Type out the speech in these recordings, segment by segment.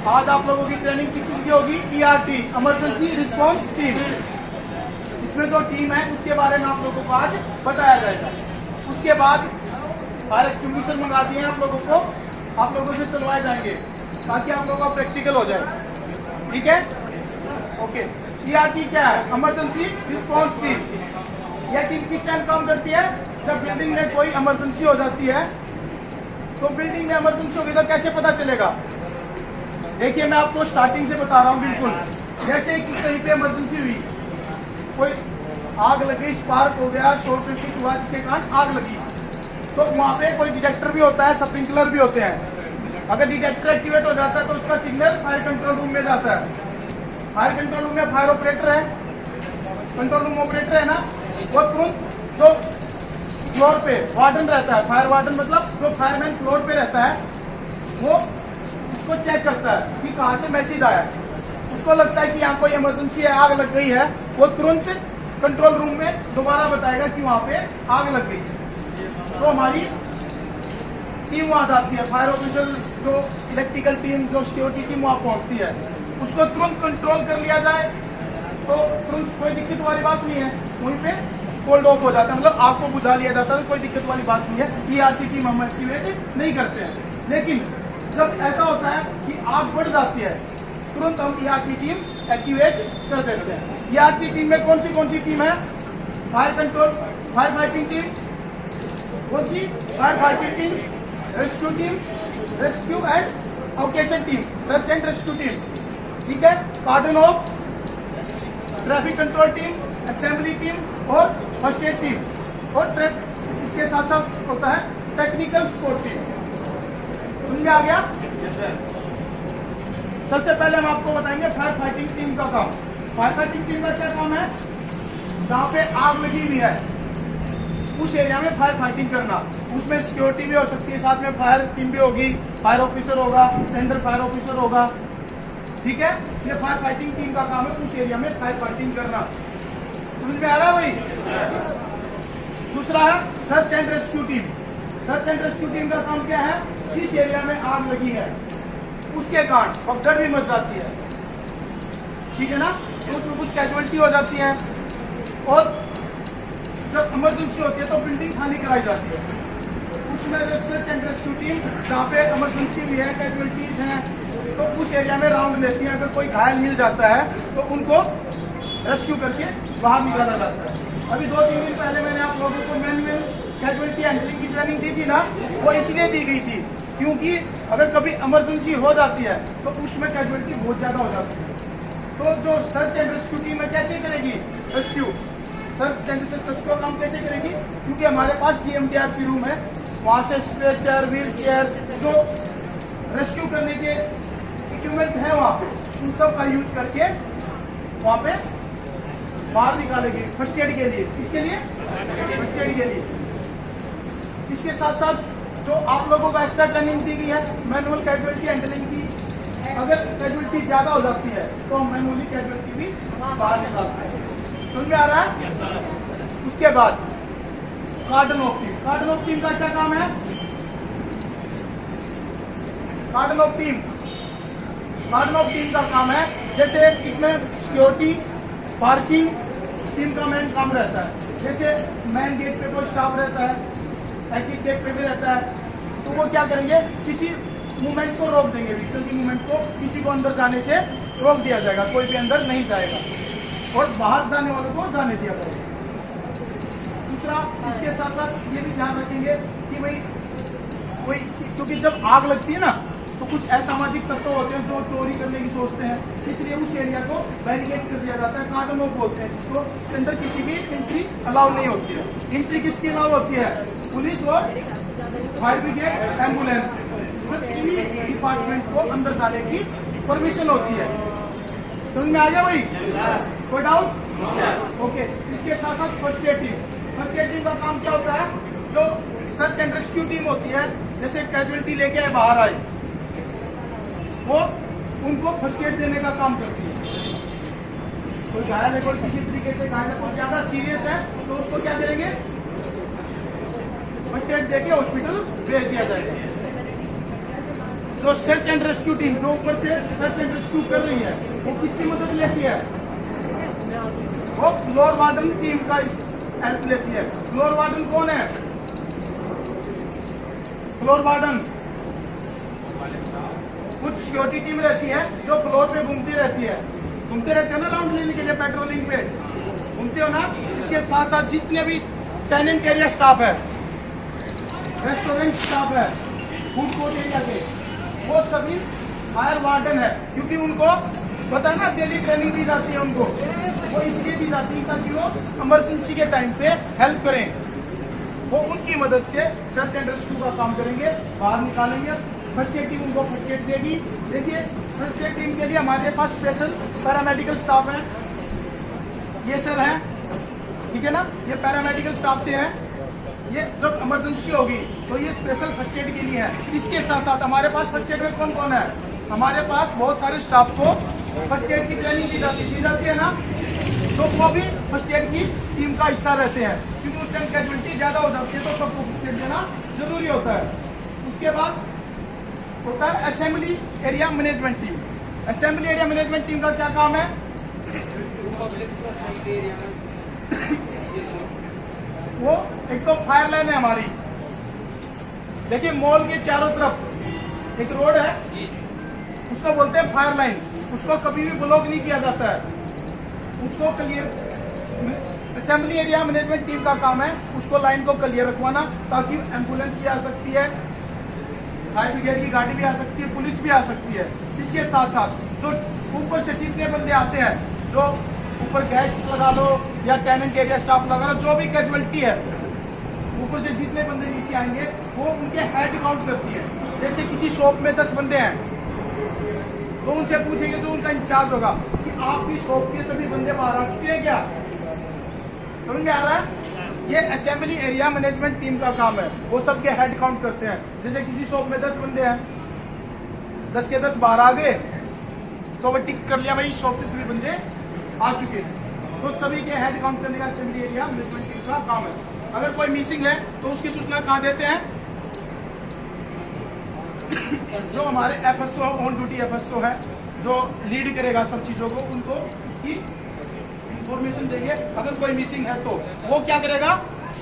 आज आप लोगों की ट्रेनिंग किस चीज की होगी? ERT, emergency response team. इसमें जो टीम है उसके बारे में आप लोगों को आज बताया जाएगा। उसके बाद फायर एक्सटिंग्विशर मंगा दिए हैं आप लोगों को, आप लोगों से चलवाए जाएंगे ताकि आप लोगों का प्रैक्टिकल हो जाए। ठीक है, ओके। ERT क्या है? Emergency response team. यह टीम किस टाइम काम करती है? जब बिल्डिंग में कोई इमरजेंसी हो जाती है। तो बिल्डिंग में इमरजेंसी होगी तो कैसे पता चलेगा? देखिए, मैं आपको स्टार्टिंग से बता रहा हूँ। बिल्कुल जैसे कि कहीं पे इमरजेंसी हुई, कोई आग लगी, स्पार्क हो गया, शॉर्ट सर्किट हुआ, जिसके कारण आग लगी, तो वहां पे कोई डिटेक्टर भी होता है, स्प्रिंकलर भी होते हैं। अगर डिटेक्टर एक्टिवेट हो जाता है तो उसका सिग्नल फायर कंट्रोल रूम में जाता है। फायर कंट्रोल रूम में फायर ऑपरेटर है, कंट्रोल रूम ऑपरेटर है ना, वो तुरंत जो फ्लोर पे वार्डन रहता है, फायर वार्डन मतलब जो फायरमैन फ्लोर पे रहता है, वो उसको चेक करता है कि कहाँ से मैसेज आया है। उसको लगता है कि यहाँ कोई इमरजेंसी है, आग लग गई है, वो तुरंत से कंट्रोल रूम में दोबारा बताएगा कि वहाँ पे आग लग गई है। तो हमारी टीम वहाँ जाती है, फायर ऑफिसर, जो इलेक्ट्रिकल टीम, जो सिक्योरिटी टीम वहाँ पहुँचती है। उसको तुरंत कंट्रोल कर लिया जाए तो तुरंत कोई दिक्कत वाली बात नहीं है, वहीं पे कोल्ड ऑफ हो जाता है, मतलब आग को बुझा लिया जाता है, कोई दिक्कत वाली बात नहीं है। ERT टीम हम एक्टिवेट नहीं करते हैं। लेकिन जब ऐसा होता है कि आग बढ़ जाती है, तुरंत हम ERT टीम एक्टिवेट कर देते हैं। ERT टीम में कौन सी टीम है? Fire control, fire fighting team, कौन सी? Fire fighting team, rescue team, rescue and evacuation team, search and rescue team. ठीक है, cordon off, traffic control team, assembly team और फर्स्ट एड टीम, और इसके साथ साथ होता है टेक्निकल सपोर्ट टीम। समझ में आ गया? सबसे पहले हम आपको बताएंगे फायर फाइटिंग टीम का काम। फायर फाइटिंग टीम का क्या काम है? जहाँ पे आग लगी हुई है उस एरिया में फायर फाइटिंग करना। उसमें सिक्योरिटी भी हो सकती है, साथ में फायर टीम भी होगी, फायर ऑफिसर होगा, टेंडर फायर ऑफिसर होगा। ठीक है, ये फायर फाइटिंग टीम का काम है, उस एरिया में फायर फाइटिंग करना। समझ में आ रहा है भाई? दूसरा है search and rescue team. Search and rescue team का काम क्या है? जिस एरिया में आग लगी है उसके कारण भगदड़ भी मच जाती है, ठीक है ना, तो उसमें कुछ कैजुअलिटी हो जाती है, और जब इमरजेंसी होती है तो बिल्डिंग खाली कराई जाती है। उसमें सर्च एंड रेस्क्यू टीम जहाँ पे इमरजेंसी भी है, कैजुअलिटीज हैं, तो उस एरिया में राउंड लेती है। अगर कोई घायल मिल जाता है तो उनको रेस्क्यू करके बाहर निकाला जाता है। अभी 2-3 दिन पहले मैंने आप लोगों को मैनुअल कैजुअलिटी हैंडलिंग की ट्रेनिंग दी थी ना, वो इसलिए दी गई थी क्योंकि अगर कभी इमरजेंसी हो जाती है तो उसमें कैजुअलिटी बहुत ज्यादा हो जाती है। तो जो सर्च एंड रेस्क्यू टीम है कैसे करेगी रेस्क्यू? सर्च एंड रेस्क्यू का काम कैसे करेगी? क्योंकि हमारे पास DMDR रूम है, वहां से स्ट्रेचर, व्हील चेयर, जो रेस्क्यू करने के इक्विपमेंट है वहाँ पे, उन सब का यूज करके वहाँ पे बाहर निकालेगी फर्स्ट एड के लिए। किसके लिए? फर्स्ट एड के लिए। इसके साथ साथ जो आप लोगों को एक्स्ट्रा ट्रेनिंग दी गई है मैनुअल कैजुअलिटी हैंडलिंग की, अगर कैजुअलिटी ज्यादा हो जाती है तो हम मैनुअली कैजुअलिटी भी बाहर निकालते हैं। समझ में आ रहा है? उसके बाद कार्डन ऑफ टीम। कार्डन ऑफ टीम का अच्छा काम है। कार्डन ऑफ टीम, कार्डन ऑफ टीम का काम है, जैसे इसमें सिक्योरिटी, पार्किंग टीम का मेन काम रहता है। जैसे मेन गेट पे कोई स्टाफ रहता है, एग्जिट गेट पे भी रहता है, तो वो क्या करेंगे? किसी मूवमेंट को रोक देंगे, व्हीकल की मूवमेंट को किसी को अंदर जाने से रोक दिया जाएगा, कोई भी अंदर नहीं जाएगा, और बाहर जाने वालों को जाने दिया जाएगा। दूसरा, इसके साथ साथ ये भी ध्यान रखेंगे कि भाई कोई, क्योंकि जब आग लगती है ना तो कुछ असामाजिक तत्व होते हैं जो चोरी करने की सोचते हैं, इसलिए उस एरिया को बैरिकेड कर दिया जाता है, कार्डन ऑफ बोलते हैं जिसको, के अंदर किसी की एंट्री अलाउ नहीं होती है। एंट्री किसकी अलाउ होती है? पुलिस और फायर ब्रिगेड, एम्बुलेंस, इन्हीं डिपार्टमेंट को अंदर जाने की परमिशन होती है। समझ में आ गया भाई? कोई डाउट? ओके। इसके साथ साथ first aid team. First aid team का काम क्या होता है? जो सर्च एंड रेस्क्यू टीम होती है, जैसे कैजुअलिटी लेके आए, बाहर आए, वो उनको फर्स्ट एड देने का काम करती है। कोई घायल है, कोई किसी तरीके से घायल है, कोई ज्यादा सीरियस है, तो उसको क्या करेंगे? फर्स्ट एड देके हॉस्पिटल भेज दिया जाएगा। जो सर्च एंड रेस्क्यू टीम जो ऊपर से सर्च एंड रेस्क्यू कर रही है वो किसकी मदद लेती है? वो फ्लोर वार्डन टीम का हेल्प लेती है। फ्लोर वार्डन कौन है? फ्लोर वार्डन कुछ सिक्योरिटी टीम रहती है जो फ्लोर पे घूमती रहती है। घूमते रहते हो ना राउंड लेने के लिए, पेट्रोलिंग पे घूमते हो ना। इसके साथ साथ जितने भी टेनेंट एरिया स्टाफ है, रेस्टोरेंट स्टाफ है, फूड कोर्ट एरिया के, वो सभी फायर वार्डन है। क्योंकि उनको पता है ना डेली ट्रेनिंग दी जाती है उनको, वो इसलिए दी जाती है ताकि वो इमरजेंसी के टाइम पे हेल्प करें। वो उनकी मदद से सर्च एंड रेस्क्यू का काम करेंगे, बाहर निकालेंगे। फर्स्ट एड टीम उनको फर्स्ट एड देगी। देखिए फर्स्ट एड टीम के लिए हमारे पास स्पेशल पैरामेडिकल स्टाफ है। ये सर है, ठीक है ना, ये पैरामेडिकल स्टाफ से है। ये जब इमरजेंसी होगी तो ये स्पेशल फर्स्ट एड के लिए है। इसके साथ साथ हमारे पास फर्स्ट एड में कौन कौन है? हमारे पास बहुत सारे स्टाफ को फर्स्ट एड की ट्रेनिंग दी जाती है ना, तो वो भी फर्स्ट एड की टीम का हिस्सा रहते हैं। क्योंकि उस टाइम कैजुअलिटी ज्यादा हो जाती है तो सबको फर्स्ट एड देना जरूरी होता है। उसके बाद होता है assembly area management team. Assembly area management team का क्या काम है? वो एक तो फायर लाइन है हमारी। देखिए मॉल के चारों तरफ एक रोड है, उसको बोलते हैं फायर लाइन। उसको कभी भी ब्लॉक नहीं किया जाता है, उसको clear. Assembly area management team का काम है उसको लाइन को क्लियर रखवाना, ताकि एम्बुलेंस भी आ सकती है, फायर ब्रिगेड की गाड़ी भी आ सकती है, पुलिस भी आ सकती है। इसके साथ साथ जो ऊपर से जितने बंदे आते हैं, जो ऊपर गेस्ट लगा लो या टेनेंट एरिया स्टाफ लगा लो, जो भी कैजुअलिटी है, ऊपर से जितने बंदे नीचे आएंगे वो उनके हेड काउंट करती है। जैसे किसी शॉप में 10 बंदे हैं तो उनसे पूछेंगे जो उनका इंचार्ज होगा कि आपकी शॉप के सभी बंदे बाहर आ चुके हैं क्या? समझ में आ रहा है? ये असेंबली एरिया मैनेजमेंट टीम का काम है, वो सबके हेड काउंट करते हैं। जैसे किसी शॉप में 10 बंदे हैं, 10 के 10 बाहर आ गए तो वो टिक कर लिया भाई शॉप से सभी बंदे आ चुके हैं। तो सभी के हेड काउंट करने का असेंबली एरिया मैनेजमेंट टीम का काम है। अगर कोई मिसिंग है तो उसकी सूचना कहाँ देते हैं? जो हमारे एफएसओ, ऑन ड्यूटी एफएसओ है, जो लीड करेगा सब चीजों को, उनको उसकी इंफॉर्मेशन देंगे। अगर कोई मिसिंग है तो वो क्या करेगा?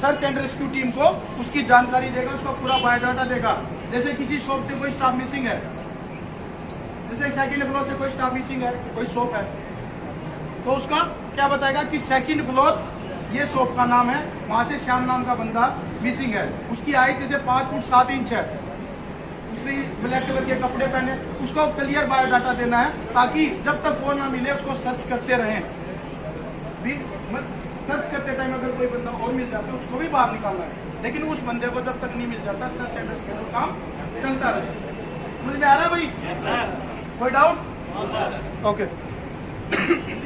सर्च एंड रेस्क्यू टीम को उसकी जानकारी देगा, उसका पूरा बायोडाटा देगा। जैसे किसी शॉप से कोई स्टाफ मिसिंग है, जैसे सेकंड फ्लोर से कोई स्टाफ मिसिंग है, कोई शॉप है, तो उसका क्या बताएगा कि सेकंड फ्लोर ये शॉप का नाम है, वहां से श्याम नाम का बंदा मिसिंग है, उसकी हाइट जैसे 5 फुट 7 इंच है, उसने ब्लैक कलर के कपड़े पहने, उसको क्लियर बायोडाटा देना है, ताकि जब तक वो ना मिले उसको सर्च करते रहें। सर्च करते टाइम अगर कोई बंदा और मिल जाता है उसको भी बाहर निकालना है, लेकिन उस बंदे को जब तक नहीं मिल जाता सर्च एंड रेस्क्यू काम चलता रहे। समझ में आ रहा है भाई? कोई डाउट? ओके।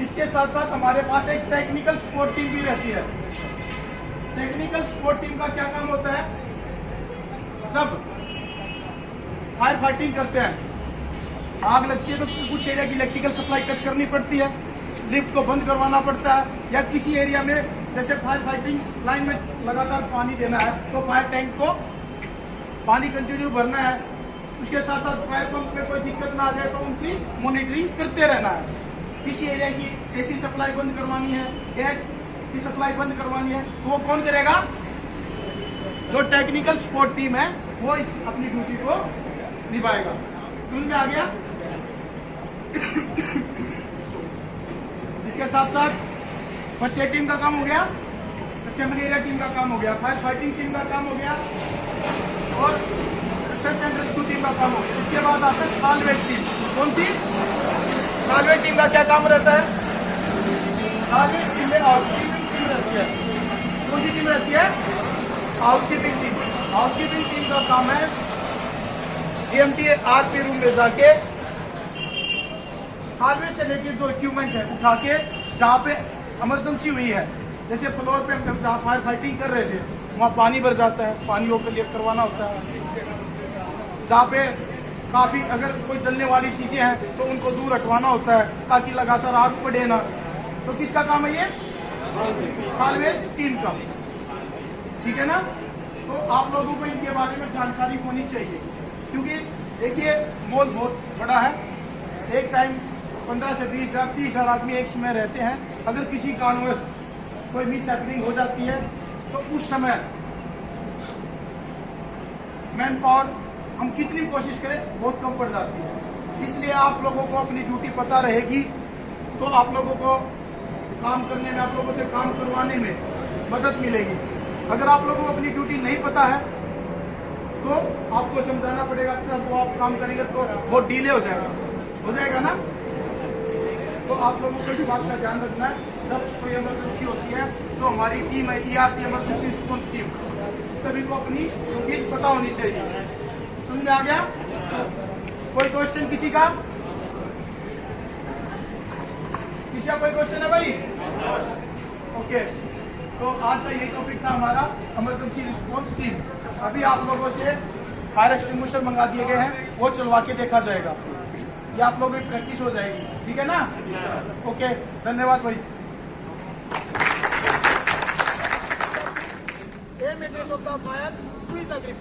इसके साथ साथ हमारे पास एक टेक्निकल सपोर्ट टीम भी रहती है। टेक्निकल सपोर्ट टीम का क्या काम होता है? जब फायर फाइटिंग करते हैं, आग लगती है तो कुछ एरिया की इलेक्ट्रिकल सप्लाई कट करनी पड़ती है, लिफ्ट को बंद करवाना पड़ता है, या किसी एरिया में जैसे फायर फाइटिंग लाइन में लगातार पानी देना है तो फायर टैंक को पानी कंटिन्यू भरना है। उसके साथ साथ फायर पंप में कोई दिक्कत ना आ जाए तो उनकी मॉनिटरिंग करते रहना है। किसी एरिया की एसी सप्लाई बंद करवानी है, गैस की सप्लाई बंद करवानी है, तो वो कौन करेगा? जो टेक्निकल सपोर्ट टीम है वो इस अपनी ड्यूटी को निभाएगा। समझ में आ गया? इसके साथ साथ फर्स्ट एड टीम का काम हो गया, असेंबली एरिया टीम का काम हो गया, फायर फाइटिंग टीम का काम हो गया, और सर्च एंड रेस्क्यू टीम का काम हो गया। इसके बाद आता है साल्वेज टीम। कौन सी? साल्वेज टीम का क्या काम रहता है? साल्वेज टीम में आउटकीपिंग टीम रहती है। कौन सी टीम रहती है? आउटकीपिंग टीम। आउटकीपिंग टीम का काम है जीएमटी आरपी रूम में जाके साल्वेज से लेके जो इक्विपमेंट है उठा के, जहाँ पे इमरजेंसी हुई है, जैसे फ्लोर पे हम जहाँ फायर फाइटिंग कर रहे थे वहाँ पानी भर जाता है, पानी को क्लियर करवाना होता है। जहाँ पे काफी अगर कोई जलने वाली चीजें हैं तो उनको दूर हटवाना होता है ताकि लगातार आग पड़े ना। तो किसका काम है ये? साल्वेज टीम का। ठीक है ना? तो आप लोगों को इनके बारे में जानकारी होनी चाहिए, क्योंकि देखिए मॉल बहुत बड़ा है, एक टाइम 15 से 20 हजार 30 हजार आदमी एक समय रहते हैं। अगर किसी कारणवश कोई मिस हैपनिंग हो जाती है तो उस समय मैन पावर हम कितनी कोशिश करें बहुत कम पड़ जाती है। इसलिए आप लोगों को अपनी ड्यूटी पता रहेगी तो आप लोगों को काम करने में, आप लोगों से काम करवाने में मदद मिलेगी। अगर आप लोगों को अपनी ड्यूटी नहीं पता है तो आपको समझाना पड़ेगा, तब वो आप काम करेंगे तो वो डिले हो जाएगा ना। तो आप लोगों को इस बात का ध्यान रखना है, जब कोई इमरजेंसी होती है तो हमारी टीम है ERT इमरजेंसी रिस्पॉन्स टीम, सभी को अपनी ड्यूटी पता होनी चाहिए। समझ आ गया? कोई क्वेश्चन किसी का? किसी का कोई क्वेश्चन है भाई? ओके, तो आज का यही टॉपिक था हमारा इमरजेंसी रिस्पॉन्स टीम। अभी आप लोगों से फायर एक्सटिंग्विशर मंगा दिए गए हैं, वो चलवा के देखा जाएगा, ये आप लोगों की प्रैक्टिस हो जाएगी, ठीक है ना? ओके, धन्यवाद भाई। Aim at of the fire, squeeze the grip.